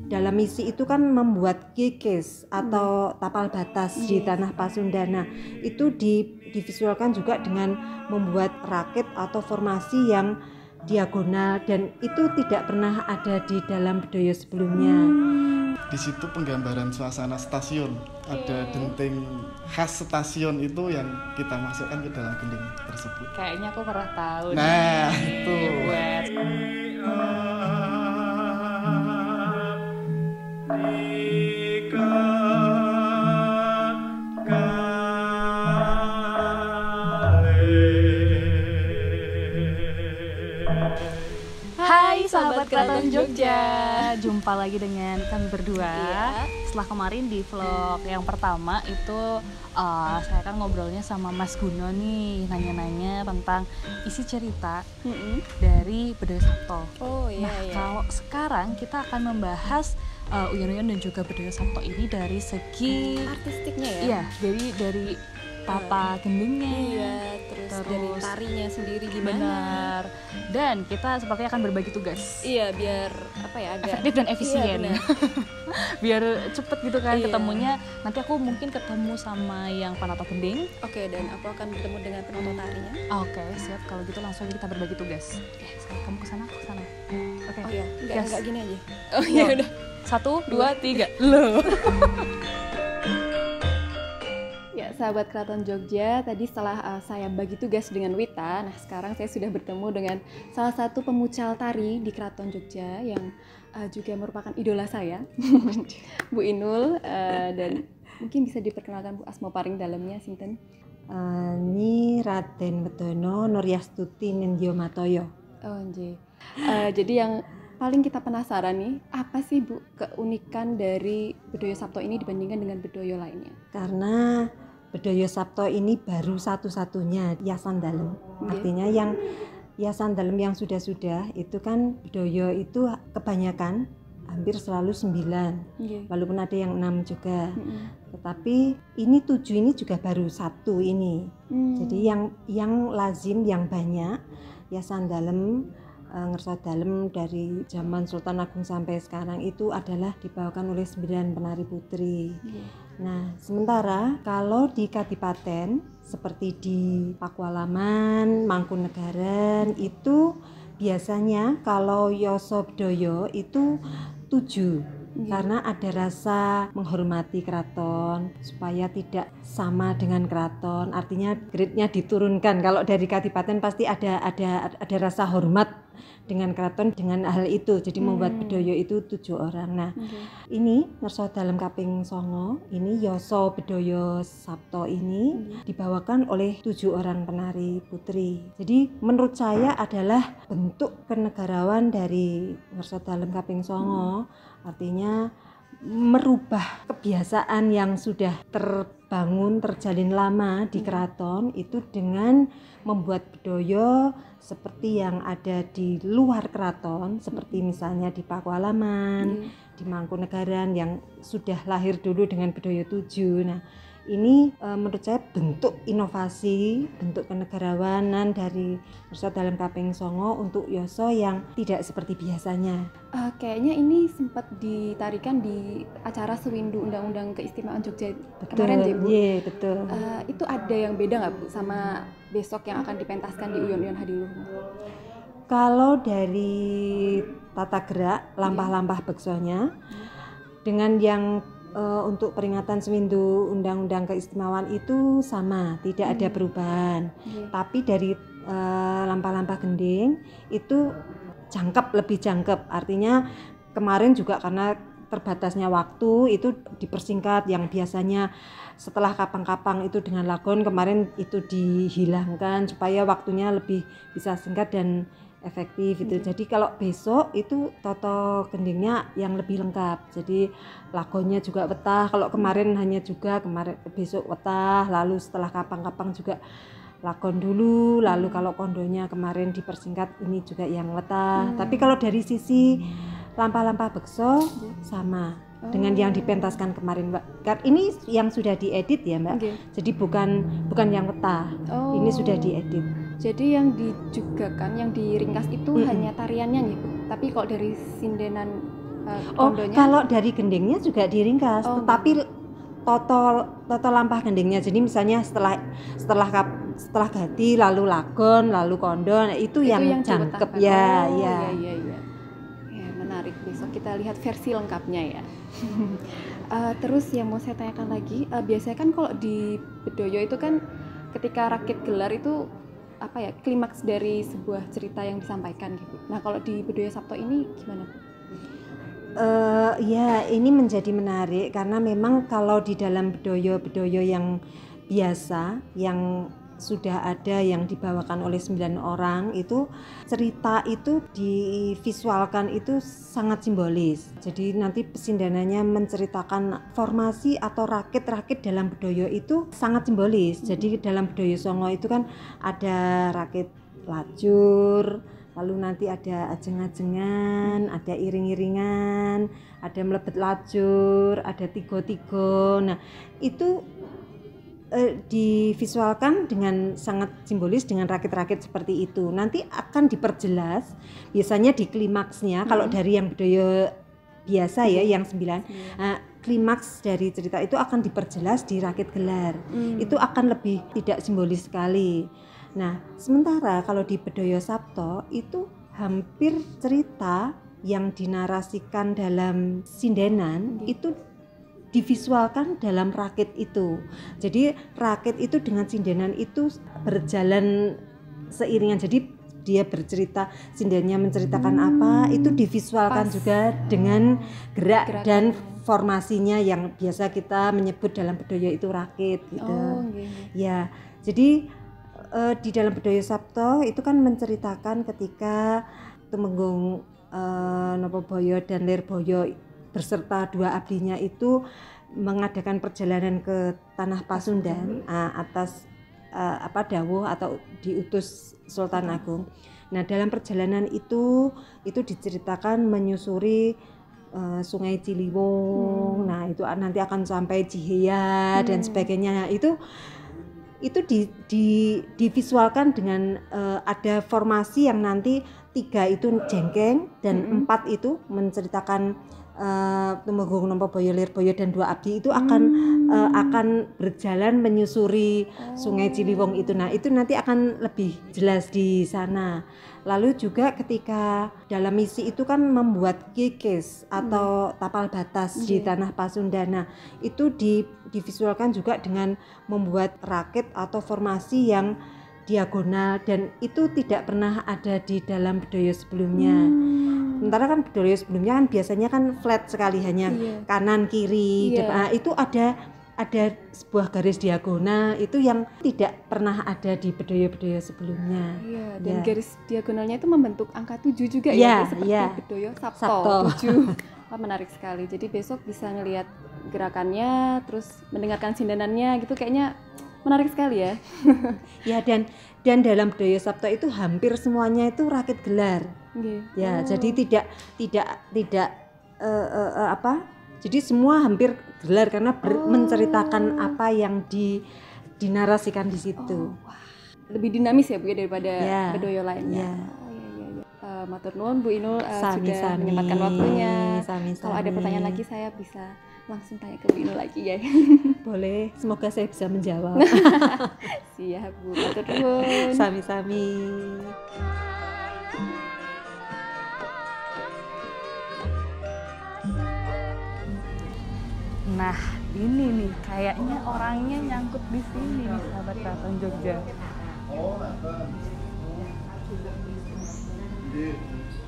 Dalam misi itu kan membuat kikis atau tapal batas di tanah Pasundana. Itu divisualkan juga dengan membuat rakit atau formasi yang diagonal, dan itu tidak pernah ada di dalam Bedoyo sebelumnya. Di situ penggambaran suasana stasiun, ada denting khas stasiun itu yang kita masukkan ke dalam gending tersebut. Kayaknya aku pernah tahu. Nah, itu. Buat Hai sahabat Keraton Jogja, jumpa lagi dengan kami berdua. Setelah kemarin di vlog yang pertama itu saya kan ngobrolnya sama Mas Guno nih, nanya-nanya tentang isi cerita dari Bedoyo Sabto. Kalau sekarang kita akan membahas Uyon-Uyon dan juga Bedoyo Sabto ini dari segi artistiknya ya? Iya, dari tata gendingnya, terus dari tarinya sendiri gimana? Benar. Dan kita sepertinya akan berbagi tugas. Iya, biar apa ya, agak efektif dan efisien. Iya, biar cepet gitu kan Iya. ketemunya. Nanti aku mungkin ketemu sama yang panoto gending. Oke, dan aku akan bertemu dengan penonton tarinya. Oke, siap. Kalau gitu langsung kita berbagi tugas. Sekarang kamu kesana, aku kesana. Oke. Oh iya, Gas. enggak gini aja. Oh iya udah. 1, 2, 3. Loh. Ya, sahabat Keraton Jogja, tadi setelah saya bagi tugas dengan Wita, nah sekarang saya sudah bertemu dengan salah satu pemucal tari di Keraton Jogja yang juga merupakan idola saya, Bu Inul, dan mungkin bisa diperkenalkan Bu asma paring dalamnya sinten? Nyi Raden Wedono Nuryastuti Nindya Matoyo. Oh nggih. Jadi yang paling kita penasaran nih, apa sih Bu keunikan dari Bedoyo Sabto ini dibandingkan dengan Bedoyo lainnya? Karena Bedoyo Sabto ini baru satu-satunya yasan dalem. Artinya yang yasan dalem yang sudah-sudah itu kan Bedoyo itu kebanyakan hampir selalu 9, walaupun ada yang 6 juga. Tetapi ini 7 ini juga baru satu ini. Jadi yang lazim, yang banyak yasan dalem, ngerso dalem dari zaman Sultan Agung sampai sekarang itu adalah dibawakan oleh 9 penari putri. Nah, sementara kalau di Kadipaten seperti di Pakualaman, Mangkunegaran itu biasanya kalau Yoso Bedoyo itu 7. Karena ada rasa menghormati keraton supaya tidak sama dengan keraton, artinya grade-nya diturunkan. Kalau dari Kadipaten pasti ada rasa hormat dengan keraton dengan hal itu, jadi membuat Bedoyo itu 7 orang. Nah, ini ngerso dalem kaping 9, ini Yoso Bedoyo Sabto ini dibawakan oleh 7 orang penari putri. Jadi menurut saya adalah bentuk kenegarawan dari ngerso dalem kaping 9, artinya merubah kebiasaan yang sudah terbangun, terjalin lama di keraton itu dengan membuat Bedoyo seperti yang ada di luar keraton, seperti misalnya di Pakualaman, di Mangkunegaran yang sudah lahir dulu dengan Bedoyo 7. Nah, ini menurut saya bentuk inovasi, bentuk kenegarawanan dari Ngerso Dalem kaping 9 untuk Yoso yang tidak seperti biasanya. Kayaknya ini sempat ditarikan di acara Sewindu Undang-Undang Keistimewaan Jogja kemarin ya Bu? Iya, betul. Itu ada yang beda nggak Bu sama besok yang akan dipentaskan di Uyon-Uyon Hadiluhung? Kalau dari tata gerak, lampah-lampah beksonya dengan yang untuk peringatan Sewindu Undang-Undang Keistimewaan itu sama, tidak ada perubahan. Tapi dari lampah-lampah gending itu lebih jangkep. Artinya kemarin juga karena terbatasnya waktu itu dipersingkat, yang biasanya setelah kapang-kapang itu dengan lagon, kemarin itu dihilangkan supaya waktunya lebih bisa singkat dan efektif itu. Jadi kalau besok itu toto gendingnya yang lebih lengkap. Jadi lagonnya juga wetah. Kalau kemarin hanya juga besok wetah, lalu setelah kapang-kapang juga lagon dulu, lalu kalau kondonya kemarin dipersingkat, ini juga yang wetah. Tapi kalau dari sisi lampah-lampah bekso sama dengan yang dipentaskan kemarin, Mbak. Ini yang sudah diedit ya, Mbak. Jadi bukan yang wetah. Ini sudah diedit. Jadi yang dijugakan, yang diringkas itu hanya tariannya nih, Bu. Tapi kalau dari sindenan kondonya, kalau dari gendingnya juga diringkas, tetapi total lampah gendingnya. Jadi misalnya setelah gati, lalu lagon, lalu kondo, nah itu yang jangkep ya. Iya. Ya, menarik. Besok kita lihat versi lengkapnya ya. Terus yang mau saya tanyakan lagi, biasanya kan kalau di Bedoyo itu kan ketika rakit gelar itu apa ya, klimaks dari sebuah cerita yang disampaikan gitu. Nah kalau di Bedoyo Sabto ini gimana, Bu? Ya ini menjadi menarik karena memang kalau di dalam bedoyo yang biasa yang sudah ada yang dibawakan oleh 9 orang itu cerita itu divisualkan itu sangat simbolis. Jadi nanti pesindanannya menceritakan formasi atau rakit-rakit dalam bedoyo itu sangat simbolis. Jadi dalam bedoyo Songo itu kan ada rakit lajur, lalu nanti ada ajeng-ajengan, ada iring-iringan, ada melebet lajur, ada tigo-tigo. Nah itu divisualkan dengan sangat simbolis dengan rakit-rakit seperti itu. Nanti akan diperjelas biasanya di klimaksnya. Kalau dari yang bedoyo biasa ya yang 9, klimaks dari cerita itu akan diperjelas di rakit gelar. Itu akan lebih tidak simbolis sekali. Nah sementara kalau di Bedoyo Sabto itu hampir cerita yang dinarasikan dalam sindenan itu divisualkan dalam rakit itu. Jadi rakit itu dengan sindenan itu berjalan seiringan. Jadi dia bercerita, sindennya menceritakan apa, itu divisualkan juga dengan gerak dan formasinya yang biasa kita menyebut dalam bedoyo itu rakit gitu. Ya, jadi di dalam Bedoyo Sabto itu kan menceritakan ketika Tumenggung Nopoboyo dan Lirboyo berserta 2 abdinya itu mengadakan perjalanan ke tanah Pasundan atas dawuh atau diutus Sultan Agung. Nah dalam perjalanan itu diceritakan menyusuri Sungai Ciliwung. Nah itu nanti akan sampai Cihaya dan sebagainya. Nah, itu divisualkan dengan ada formasi yang nanti 3 itu jengkeng dan 4 itu menceritakan Tumenggung Nopoboyo Lirboyo dan 2 abdi itu akan berjalan menyusuri Sungai Ciliwung itu. Nah itu nanti akan lebih jelas di sana. Lalu juga ketika dalam misi itu kan membuat kikis atau tapal batas di tanah Pasundan. Nah itu divisualkan juga dengan membuat rakit atau formasi yang diagonal dan itu tidak pernah ada di dalam bedoyo sebelumnya. Sementara kan bedoyo sebelumnya kan biasanya kan flat sekali, hanya kanan kiri depan. Nah, itu ada sebuah garis diagonal itu yang tidak pernah ada di bedoyo-bedoyo sebelumnya. Dan garis diagonalnya itu membentuk angka 7 juga ya, seperti Bedoyo Sabto 7. Wah, menarik sekali. Jadi besok bisa ngelihat gerakannya, terus mendengarkan sindenannya gitu, kayaknya menarik sekali ya. Ya dan dalam Bedoyo Sabto itu hampir semuanya itu rakit gelar. Ya, jadi tidak jadi semua hampir gelar karena menceritakan apa yang dinarasikan di situ. Lebih dinamis ya Bu ya daripada bedoyo lainnya. Matur nuwun Bu Inul sudah menyempatkan waktunya. Kalau ada pertanyaan lagi saya bisa langsung tanya ke Bu Inul lagi ya. Boleh, semoga saya bisa menjawab. Siap Bu, matur nuwun. Sami-sami. Nah, ini nih kayaknya orangnya nyangkut di sini nih sahabat Keraton Jogja.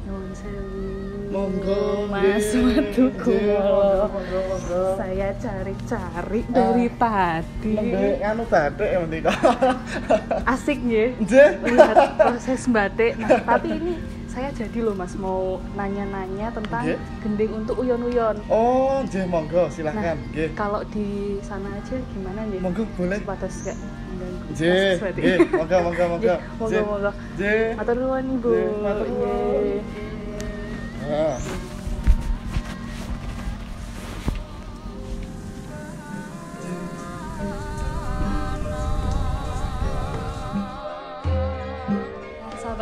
Nuwun sewu. Monggo Mas Matuku. Saya cari-cari dari tadi. Anu batik ya mendika. Asik nggih. Lihat proses batik. Nah, tapi ini saya jadi loh Mas mau nanya-nanya tentang gending untuk uyon-uyon. Oh, nggih monggo silahkan. Nah, kalau di sana aja gimana nggih? Monggo boleh. Sebatas gak Nggih, monggo. Monggo. Nggih. Matur nuwun Ibu. Nggih.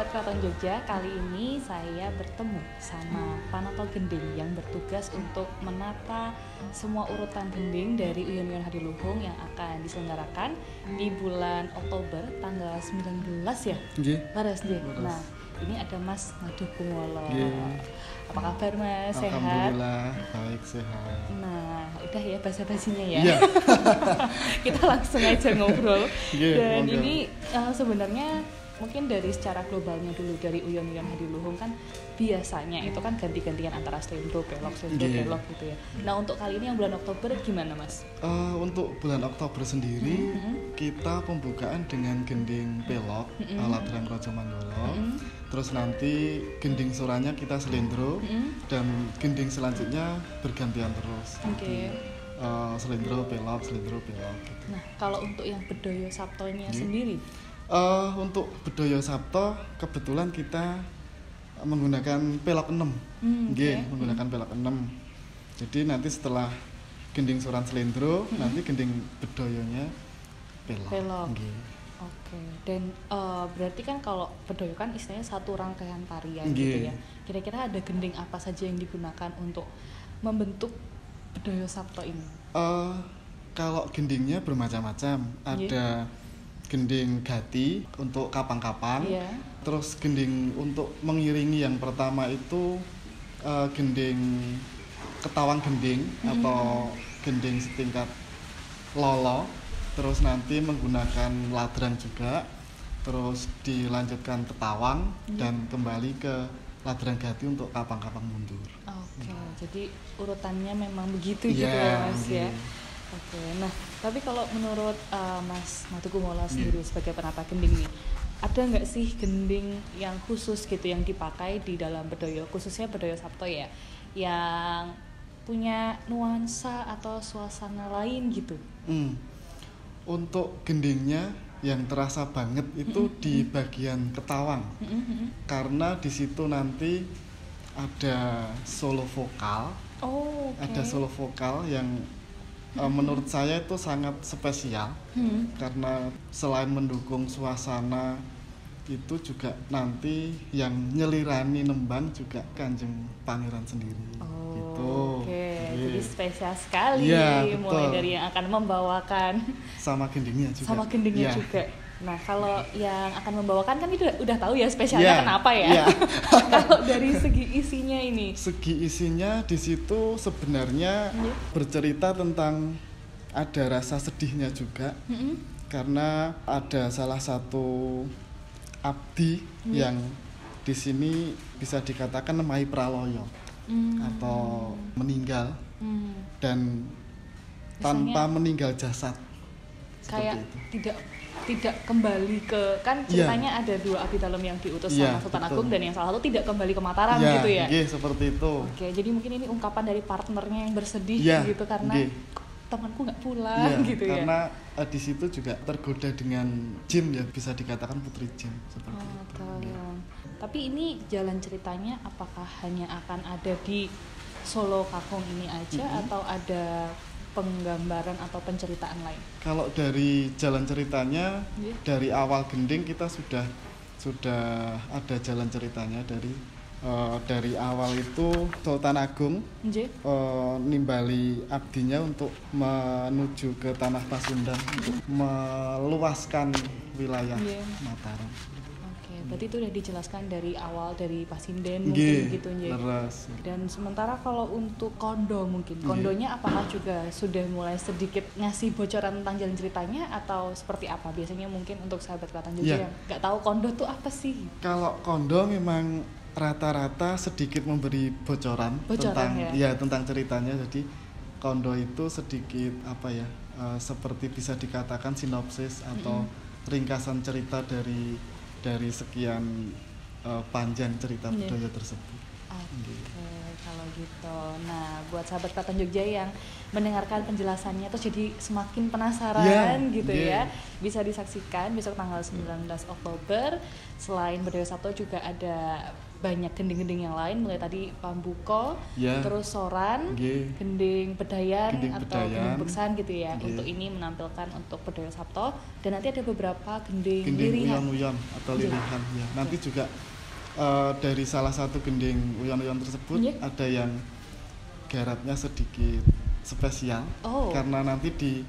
sahabat Keraton Jogja, kali ini saya bertemu sama Panoto Gending yang bertugas untuk menata semua urutan gending dari Uyon-Uyon Hadiluhung yang akan diselenggarakan di bulan Oktober tanggal 19 ya? Laras deh. Nah, ini ada Mas Madu Kumolo. Apa kabar Mas? Sehat? Alhamdulillah, baik sehat. Nah, udah ya basa-basinya ya. Iya. Kita langsung aja ngobrol. Dan monggo. ini sebenarnya mungkin dari secara globalnya dulu, dari Uyon-Uyon Hadiluhung kan biasanya itu kan ganti-gantian antara slendro, pelok gitu ya. Nah, untuk kali ini yang bulan Oktober gimana Mas? Untuk bulan Oktober sendiri kita pembukaan dengan gending pelok ala Derang Raja Manggolo. Terus nanti gending soranya kita slendro dan gending selanjutnya bergantian terus. Oke. Slendro pelok gitu. Nah, kalau untuk yang Bedoyo Sabtonya sendiri? Untuk Bedoyo Sabto kebetulan kita menggunakan pelok 6. Menggunakan pelok 6. Jadi nanti setelah gending soran slendro, nanti gending bedoyonya pelok. Oke. Dan berarti kan kalau bedoyo kan istilahnya satu rangkaian tarian gitu ya. Kira-kira ada gending apa saja yang digunakan untuk membentuk Bedoyo Sabto ini? Kalau gendingnya bermacam-macam. Ada gending gati untuk kapang-kapang. Terus gending untuk mengiringi yang pertama itu gending ketawang gending atau gending setingkat lolo. Terus nanti menggunakan ladrang juga. Terus dilanjutkan ketawang dan kembali ke ladrang gati untuk kapang-kapang mundur. Oke, jadi urutannya memang begitu gitu ya Mas ya. Oke, nah tapi kalau menurut Mas Madu Kumolo sendiri sebagai penata gending nih, ada nggak sih gending yang khusus gitu yang dipakai di dalam bedoyo, khususnya Bedoyo Sabto ya, yang punya nuansa atau suasana lain gitu? Untuk gendingnya yang terasa banget itu di bagian ketawang, karena di situ nanti ada solo vokal. Ada solo vokal yang menurut saya itu sangat spesial karena selain mendukung suasana itu juga nanti yang nyelirani nembang juga Kanjeng Pangeran sendiri gitu. Jadi spesial sekali mulai dari yang akan membawakan sama gendingnya juga. Nah, kalau yang akan membawakan kan itu udah tahu ya spesialnya kenapa ya. Kalau dari segi isinya ini? Segi isinya di situ sebenarnya bercerita tentang ada rasa sedihnya juga. Karena ada salah satu abdi yang di sini bisa dikatakan nemai praloyo atau meninggal dan tanpa meninggal jasad. Kayak tidak kembali ke, kan ceritanya ada dua abdi dalam yang diutus sama Sultan Agung dan yang salah satu tidak kembali ke Mataram gitu ya. Seperti itu. Oke, jadi mungkin ini ungkapan dari partnernya yang bersedih gitu karena temanku nggak pulang gitu ya. Karena di situ juga tergoda dengan jin ya, bisa dikatakan putri jin seperti itu. Tapi ini jalan ceritanya apakah hanya akan ada di Solo Kakung ini aja atau ada penggambaran atau penceritaan lain? Kalau dari jalan ceritanya dari awal gending kita sudah ada jalan ceritanya dari awal itu Sultan Agung nimbali abdinya untuk menuju ke tanah Pasundan untuk meluaskan wilayah Mataram. Berarti itu udah dijelaskan dari awal, dari Pasinden mungkin gitu Dan sementara kalau untuk Kondo mungkin, Kondonya apakah juga sudah mulai sedikit ngasih bocoran tentang jalan ceritanya atau seperti apa? Biasanya mungkin untuk sahabat Keraton Jogja yang nggak tahu Kondo tuh apa sih? Kalau Kondo memang rata-rata sedikit memberi bocoran tentang ceritanya. Jadi Kondo itu sedikit seperti bisa dikatakan sinopsis atau ringkasan cerita dari sekian panjang cerita budaya tersebut. Kalau gitu. Nah, buat sahabat Keraton Jogja yang mendengarkan penjelasannya terus jadi semakin penasaran gitu ya, bisa disaksikan besok tanggal 19 Oktober. Selain Bedoyo Sabto juga ada banyak gending-gending yang lain, mulai tadi Pambuko, terus Soran, gending Bedayan atau gending Beksan gitu ya. Untuk ini menampilkan untuk Bedoyo Sabto, dan nanti ada beberapa gending lirihan uyon atau lirihan ya. Nanti juga dari salah satu gending uyon-uyon tersebut ada yang garapnya sedikit spesial karena nanti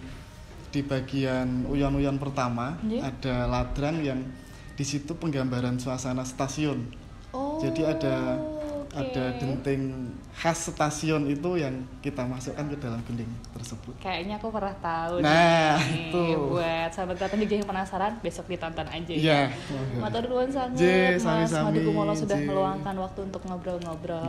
di bagian uyon-uyon pertama ada ladrang yang di situ penggambaran suasana stasiun. Jadi ada denting khas stasiun itu yang kita masukkan ke dalam gending tersebut. Kayaknya aku pernah tahu. Nah, nih. itu buat sahabat Keraton Jogja yang penasaran, besok ditonton aja ya. Matur nuwun sangat Mas Madu Kumolo sudah meluangkan waktu untuk ngobrol-ngobrol.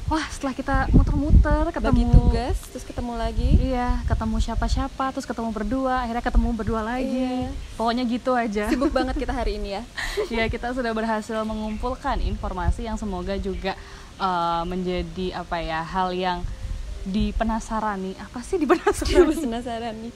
Wah, setelah kita muter-muter ketemu bagi tugas, terus ketemu lagi. Iya, ketemu siapa-siapa, terus ketemu berdua, akhirnya ketemu berdua lagi. Pokoknya gitu aja. Sibuk banget kita hari ini ya. Ya, kita sudah berhasil mengumpulkan informasi yang semoga juga menjadi hal yang dipenasarani. Apa sih dipenasarani?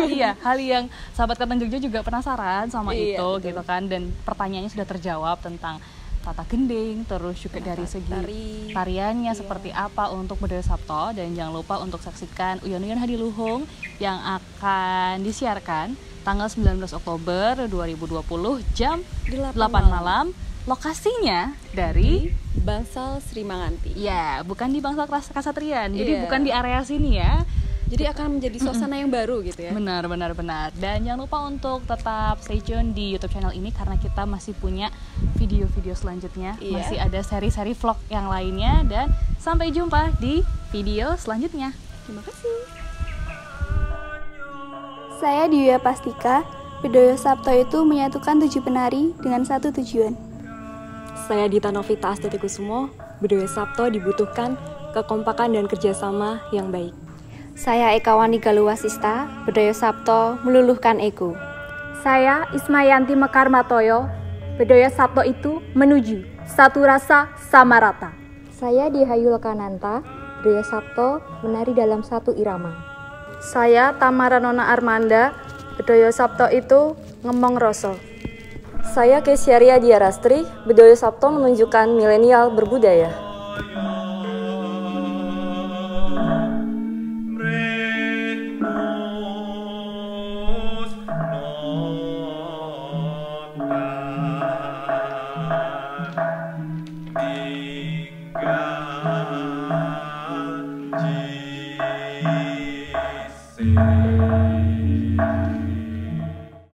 Iya, hal yang sahabat Keraton Jogja juga penasaran sama itu betul. Gitu kan, dan pertanyaannya sudah terjawab tentang tata gending, terus juga dari segi tariannya seperti apa untuk Bedoyo Sabto. Dan jangan lupa untuk saksikan Uyon-Uyon Hadiluhung yang akan disiarkan tanggal 19 Oktober 2020 jam 8 malam. Lokasinya dari Bangsal Sri Manganti. Ya, bukan di Bangsal Kasatrian. Jadi bukan di area sini ya. Jadi akan menjadi suasana yang baru gitu ya. Benar. Dan jangan lupa untuk tetap stay tune di YouTube channel ini karena kita masih punya video-video selanjutnya. Masih ada seri-seri vlog yang lainnya, dan sampai jumpa di video selanjutnya. Terima kasih. Saya Diya Pastika. Bedoyo Sabto itu menyatukan 7 penari dengan satu tujuan. Saya Dita Novita Astetikussumo. Bedoyo Sabto dibutuhkan kekompakan dan kerjasama yang baik. Saya Eka Wani Galuwasista. Bedoyo Sabto meluluhkan ego. Saya Ismayanti Mekarmatoyo. Bedoyo Sabto itu menuju satu rasa sama rata. Saya Dihayu Lekananta. Bedoyo Sabto menari dalam satu irama. Saya Tamara Nona Armanda. Bedoyo Sabto itu ngemong roso. Saya Kesyaria Diarastri. Bedoyo Sabto menunjukkan milenial berbudaya.